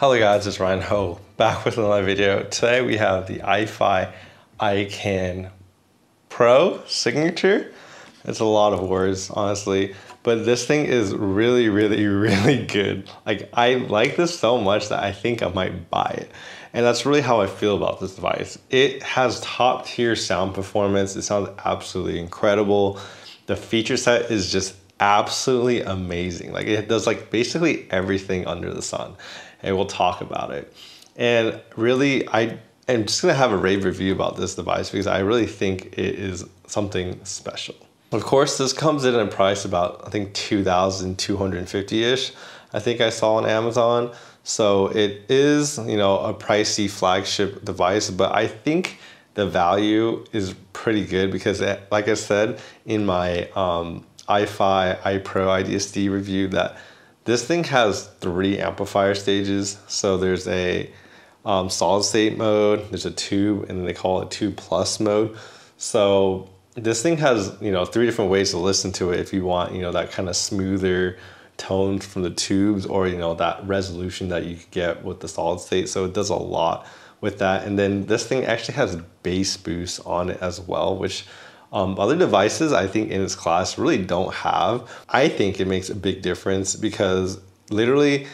Hello guys, it's Ryan Ho back with another video. Today we have the iCan Pro Signature. It's a lot of words, honestly, but this thing is really good. Like, I like this so much that I think I might buy it. And that's really how I feel about this device. It has top tier sound performance. It sounds absolutely incredible. The feature set is just absolutely amazing. Like, it does like basically everything under the sun, and we'll talk about it. And really, I am just gonna have a rave review about this device because I really think it is something special. Of course, this comes in at a price about, I think, $2,250-ish. I think I saw on Amazon. So it is, you know, a pricey flagship device, but I think the value is pretty good because, like I said in my iFi iPro IDSD review, that this thing has 3 amplifier stages. So there's a solid state mode, there's a tube, and then they call it tube plus mode. So this thing has, you know, 3 different ways to listen to it if you want, you know, that kind of smoother tone from the tubes, or, you know, that resolution that you get with the solid state. So it does a lot with that. And then this thing actually has bass boost on it as well, which other devices, I think, in its class really don't have. I think it makes a big difference because literally,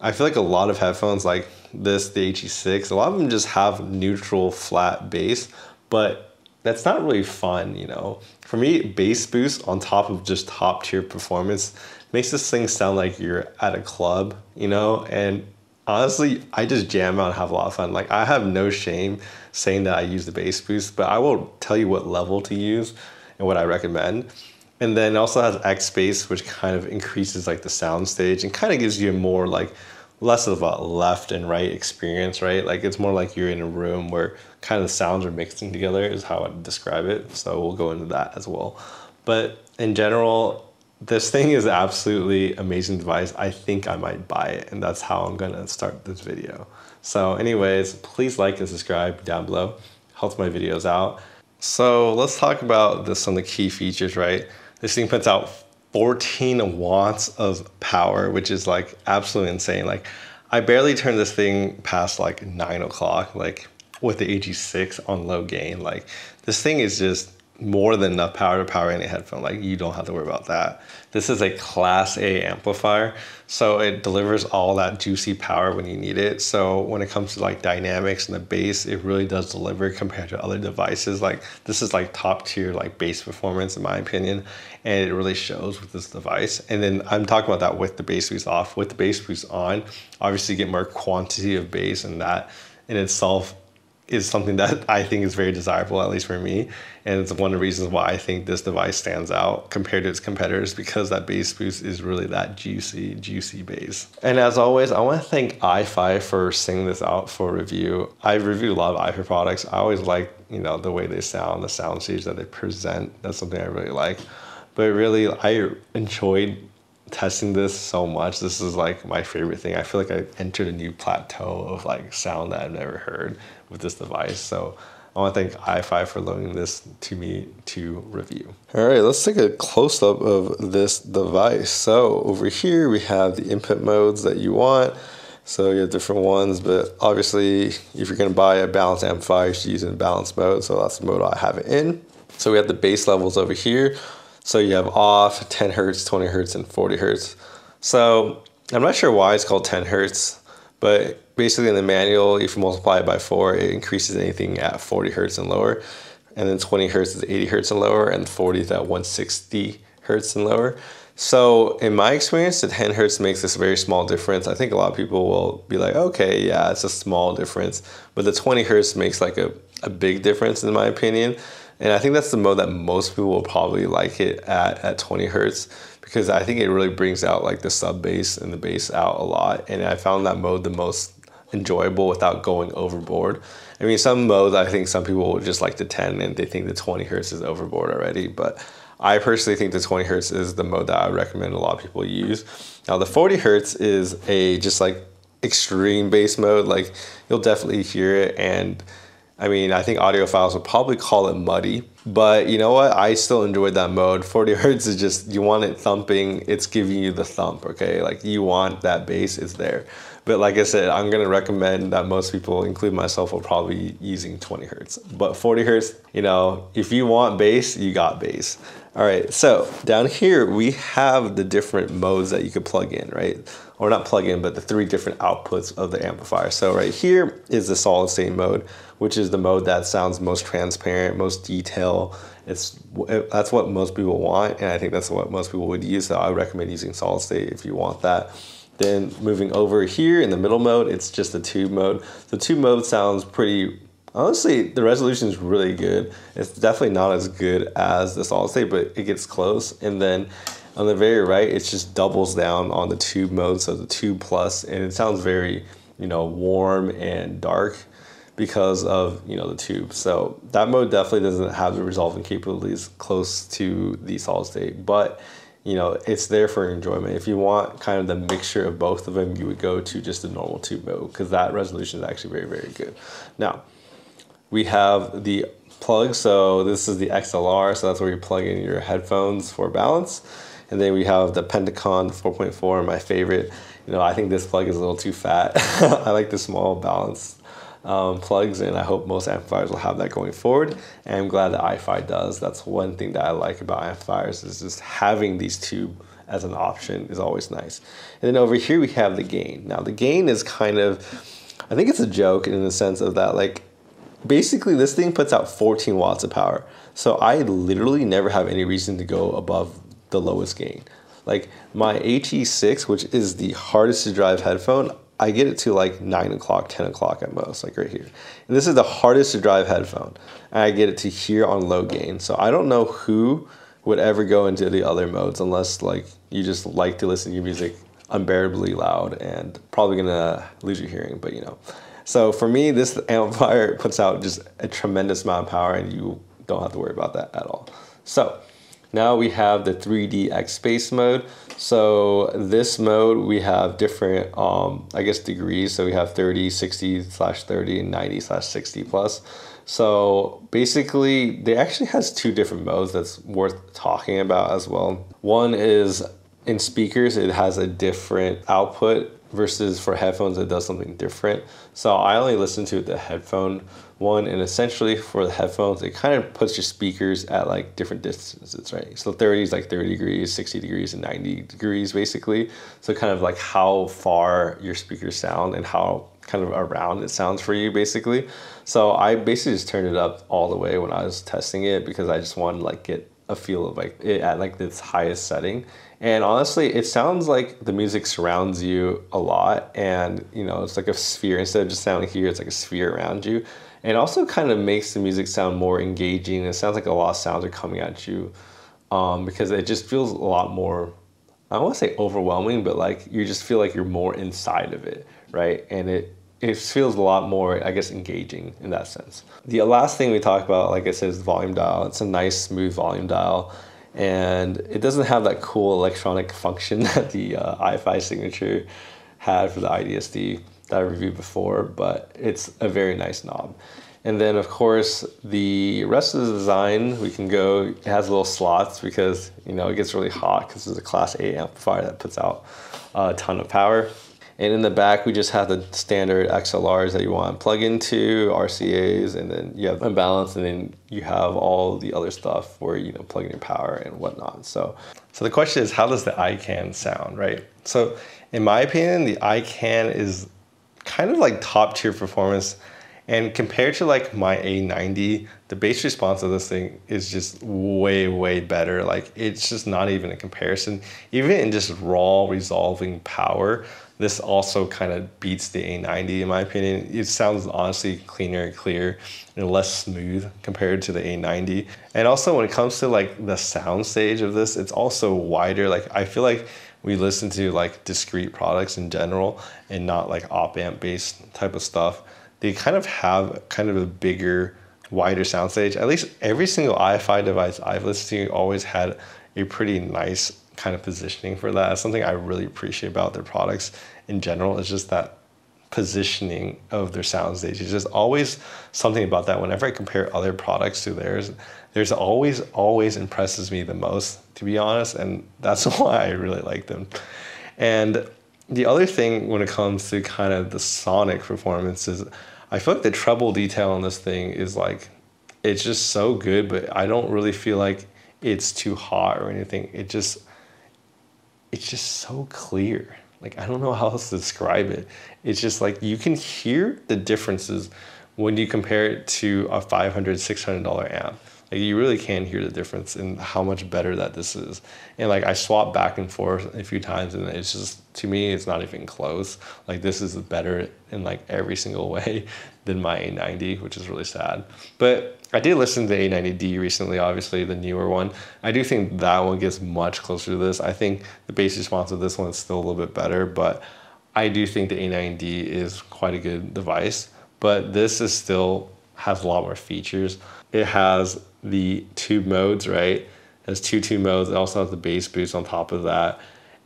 I feel like a lot of headphones like this, the HE6, a lot of them just have neutral flat bass, but that's not really fun, you know. For me, bass boost on top of just top tier performance makes this thing sound like you're at a club, you know. And honestly, I just jam out and have a lot of fun. Like, I have no shame saying that I use the bass boost, but I will tell you what level to use and what I recommend. And then it also has X bass, which kind of increases like the sound stage and kind of gives you more like less of a left and right experience, right? Like, it's more like you're in a room where kind of the sounds are mixing together is how I'd describe it. So we'll go into that as well. But in general, this thing is absolutely amazing device. I think I might buy it, and that's how I'm gonna start this video. So anyways, please like and subscribe down below. Helps my videos out. So let's talk about some of the key features, right? This thing puts out 14 watts of power, which is like absolutely insane. Like, I barely turn this thing past like 9 o'clock, like with the AG6 on low gain. Like, this thing is just more than enough power to power any headphone. Like, you don't have to worry about that. This is a Class A amplifier, so it delivers all that juicy power when you need it. So when it comes to like dynamics and the bass, it really does deliver compared to other devices. Like, this is like top tier like bass performance in my opinion, and it really shows with this device. And then I'm talking about that with the bass boost off. With the bass boost on, obviously you get more quantity of bass, and that in itself is something that I think is very desirable, at least for me. And it's one of the reasons why I think this device stands out compared to its competitors, because that bass boost is really that juicy bass. And as always, I want to thank iFi for sending this out for review. I review a lot of iFi products. I always like, you know, the way they sound, the sound stage that they present. That's something I really like. But really, I enjoyed testing this so much. This is like my favorite thing. I feel like I entered a new plateau of like sound that I've never heard with this device. So I want to thank iFi for loaning this to me to review. All right, let's take a close-up of this device. So over here we have the input modes that you want. So you have different ones, but obviously if you're going to buy a balanced amplifier, you should use it in balance mode. So that's the mode I have it in. So we have the bass levels over here. So you have off, 10 hertz, 20 hertz, and 40 hertz. So I'm not sure why it's called 10 hertz, but basically in the manual, if you multiply it by 4, it increases anything at 40 hertz and lower. And then 20 hertz is 80 hertz and lower, and 40 is at 160 hertz and lower. So in my experience, the 10 hertz makes this very small difference. I think a lot of people will be like, okay, yeah, it's a small difference. But the 20 hertz makes like a big difference in my opinion. And I think that's the mode that most people will probably like it at 20 hertz, because I think it really brings out like the sub bass and the bass out a lot. And I found that mode the most enjoyable without going overboard. I mean, some modes, I think some people will just like the 10 and they think the 20 hertz is overboard already. But I personally think the 20 hertz is the mode that I recommend a lot of people use. Now the 40 hertz is a just like extreme bass mode. Like, you'll definitely hear it, and I mean, I think audiophiles would probably call it muddy, but you know what? I still enjoyed that mode. 40 hertz is just, you want it thumping, it's giving you the thump, okay? Like you want that bass, it's there. But like I said, I'm gonna recommend that most people, including myself, will probably be using 20 hertz. But 40 hertz, you know, if you want bass, you got bass. All right, so down here we have the different modes that you could plug in, right? Or not plug in, but the 3 different outputs of the amplifier. So right here is the solid state mode, which is the mode that sounds most transparent, most detail. That's what most people want, and I think that's what most people would use. So I would recommend using solid state if you want that. Then moving over here in the middle mode, it's just the tube mode. The tube mode sounds pretty, honestly, the resolution is really good. It's definitely not as good as the solid state, but it gets close. And then on the very right, it just doubles down on the tube mode, so the tube plus, and it sounds very, you know, warm and dark because of, you know, the tube. So that mode definitely doesn't have the resolving capabilities close to the solid state, but you know, it's there for enjoyment. If you want kind of the mixture of both of them, you would go to just the normal tube mode because that resolution is actually very, very good. Now, we have the plug. So this is the XLR. So that's where you plug in your headphones for balance. And then we have the Pentacon 4.4, my favorite. You know, I think this plug is a little too fat. I like the small balance plugs, and I hope most amplifiers will have that going forward. And I'm glad that iFi does. That's one thing that I like about amplifiers, is just having these tube as an option is always nice. And then over here we have the gain. Now the gain is kind of, I think it's a joke in the sense of that, like, basically this thing puts out 14 watts of power. So I literally never have any reason to go above the lowest gain. Like my HE6, which is the hardest to drive headphone, I get it to like 9 o'clock, 10 o'clock at most, like right here. And this is the hardest to drive headphone. And I get it to here on low gain. So I don't know who would ever go into the other modes unless like you just like to listen to your music unbearably loud and probably gonna lose your hearing, but you know. So for me, this amplifier puts out just a tremendous amount of power, and you don't have to worry about that at all. So now we have the 3D X Space mode. So this mode, we have different, I guess, degrees. So we have 30, 60/30, and 90/60 plus. So basically, they actually has 2 different modes that's worth talking about as well. One is in speakers, it has a different output versus for headphones, it does something different. So I only listen to the headphone one, and essentially for the headphones, it kind of puts your speakers at like different distances, right? So 30 is like 30 degrees, 60 degrees, and 90 degrees basically. So kind of like how far your speakers sound and how kind of around it sounds for you basically. So I basically just turned it up all the way when I was testing it because I just wanted to like get a feel of like it at like its highest setting. And honestly, it sounds like the music surrounds you a lot, and you know, it's like a sphere. Instead of just sounding here, it's like a sphere around you. And it also kind of makes the music sound more engaging. It sounds like a lot of sounds are coming at you because it just feels a lot more, I don't want to say overwhelming, but like you just feel like you're more inside of it, right? And it feels a lot more, I guess, engaging in that sense. The last thing we talked about, like I said, is the volume dial. It's a nice, smooth volume dial. And it doesn't have that cool electronic function that the iFi signature had for the IDSD that I reviewed before, but it's a very nice knob. And then of course, the rest of the design, we can go, it has little slots because, you know, it gets really hot because it's a Class A amplifier that puts out a ton of power. And in the back, we just have the standard XLRs that you want to plug into, RCAs, and then you have unbalanced, and then you have all the other stuff where, you know, plug in your power and whatnot. So the question is, how does the iCan sound, right? So in my opinion, the iCan is kind of like top tier performance. And compared to like my A90, the bass response of this thing is just way, way better. Like it's just not even a comparison. Even in just raw resolving power, this also kind of beats the A90 in my opinion. It sounds honestly cleaner and clear and less smooth compared to the A90. And also when it comes to like the sound stage of this, it's also wider. Like I feel like we listen to like discrete products in general and not like op amp based type of stuff. They kind of have kind of a bigger, wider soundstage. At least every single iFi device I've listened to always had a pretty nice kind of positioning for that. It's something I really appreciate about their products in general. It's just that positioning of their sound stage. It's just always something about that. Whenever I compare other products to theirs, there's always impresses me the most, to be honest, and that's why I really like them. And the other thing when it comes to kind of the sonic performance is I feel like the treble detail on this thing is like, it's just so good, but I don't really feel like it's too hot or anything. It's just so clear. Like, I don't know how else to describe it. It's just like you can hear the differences when you compare it to a $500, $600 amp. Like, you really can hear the difference in how much better that this is. And like, I swapped back and forth a few times, and it's just, to me, it's not even close. Like, this is better in like every single way than my A90, which is really sad. But I did listen to the A90D recently, obviously the newer one. I do think that one gets much closer to this. I think the bass response of this one is still a little bit better, but I do think the A90D is quite a good device. But this is still has a lot more features. It has the tube modes, right? It has two tube modes. It also has the bass boost on top of that.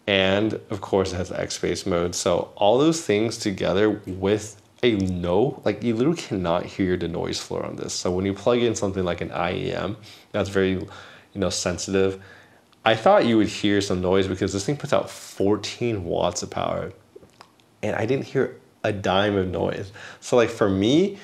And of course it has the X-Bass mode. So all those things together with like, you literally cannot hear the noise floor on this. So when you plug in something like an IEM, that's very, sensitive. I thought you would hear some noise because this thing puts out 14 watts of power, and I didn't hear a dime of noise. So like, for me,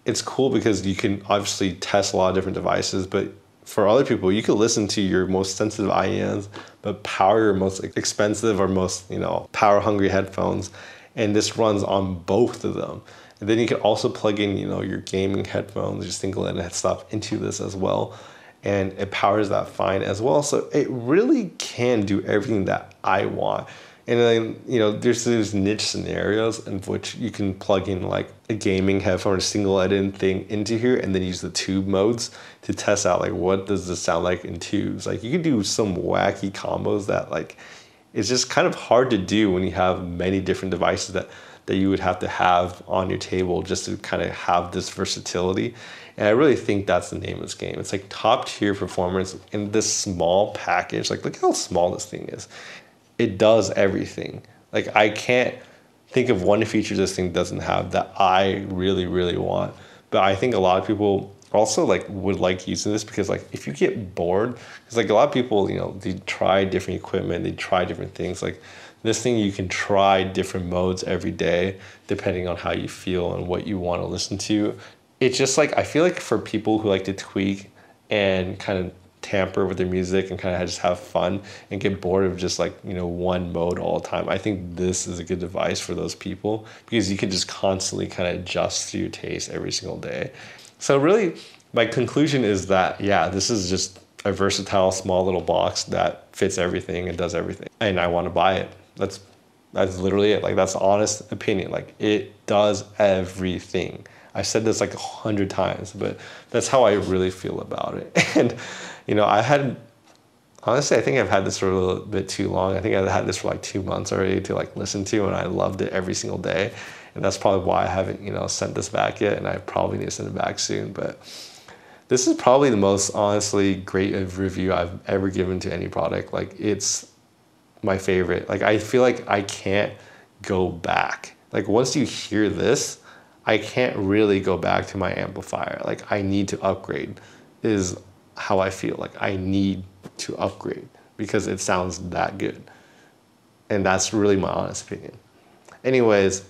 it's cool because you can obviously test a lot of different devices, but for other people, you could listen to your most sensitive IEMs, but power your most expensive or most, power hungry headphones. And this runs on both of them. And then you can also plug in, your gaming headphones, your single in stuff into this as well. And it powers that fine as well. So it really can do everything that I want. And then, there's these niche scenarios in which you can plug in like a gaming headphone or single edit thing into here and then use the tube modes to test out like, what does this sound like in tubes? Like, you can do some wacky combos that like, it's just kind of hard to do when you have many different devices that you would have to have on your table just to kind of have this versatility. And I really think that's the name of this game. It's like top tier performance in this small package. Like, look how small this thing is. It does everything. Like, I can't think of one feature this thing doesn't have that I really, really want. But I think a lot of people also like would like using this because like, if you get bored, because like a lot of people, they try different equipment, they try different things. Like, this thing, you can try different modes every day depending on how you feel and what you want to listen to. It's just like, I feel like for people who like to tweak and kind of tamper with their music and kind of just have fun and get bored of just like, one mode all the time, I think this is a good device for those people because you can just constantly kind of adjust to your taste every single day. So really, my conclusion is that, yeah, this is just a versatile, small little box that fits everything and does everything. And I want to buy it. That's literally it. Like, that's the honest opinion. Like, it does everything. I've said this like 100 times, but that's how I really feel about it. And, honestly, I think I've had this for a little bit too long. I think I've had this for like 2 months already to like listen to, and I loved it every single day. And that's probably why I haven't, sent this back yet, and I probably need to send it back soon. But this is probably the most honestly great review I've ever given to any product. Like, it's my favorite. Like, I feel like I can't go back. Like, once you hear this, I can't really go back to my amplifier. Like, I need to upgrade is how I feel. Like, I need to upgrade because it sounds that good. And that's really my honest opinion. Anyways,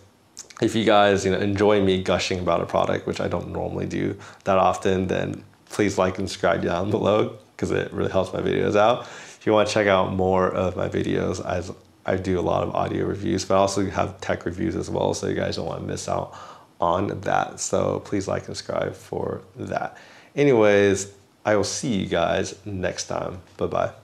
if you guys enjoy me gushing about a product, which I don't normally do that often, then please like and subscribe down below because it really helps my videos out. If you want to check out more of my videos, as I do a lot of audio reviews, but I also have tech reviews as well, so you guys don't want to miss out on that. So please like and subscribe for that. Anyways, I will see you guys next time. Bye-bye.